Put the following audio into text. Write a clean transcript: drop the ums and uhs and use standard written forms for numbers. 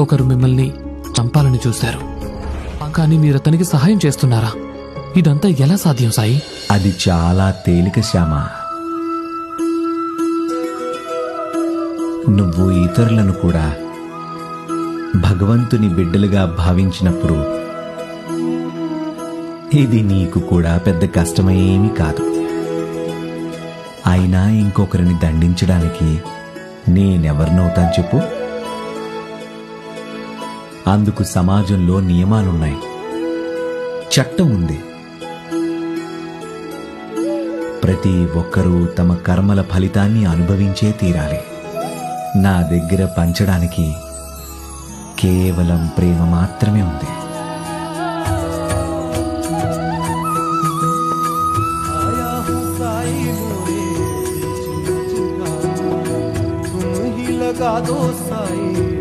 ఒకరు మిమ్మల్ని చంపాలని చూశారు, కానీ మీరు అతనికి సహాయం చేస్తున్నారా? ఇదంతా ఎలా సాధ్యం సాయి? అది చాలా తేలిక శ్యామ. నువ్వు ఇతరులను కూడా భగవంతుని బిడ్డలుగా భావించినప్పుడు ఇది నీకు కూడా పెద్ద కష్టమేమీ కాదు. అయినా ఇంకొకరిని దండించడానికి నేనెవరినవుతాను చెప్పు? అందుకు సమాజంలో నియమాలున్నాయి, చట్టం ఉంది. ప్రతి ఒక్కరూ తమ కర్మల ఫలితాన్ని అనుభవించే తీరాలి. నా దగ్గర పంచడానికి కేవలం ప్రేమ మాత్రమే ఉంది. लगा दो साई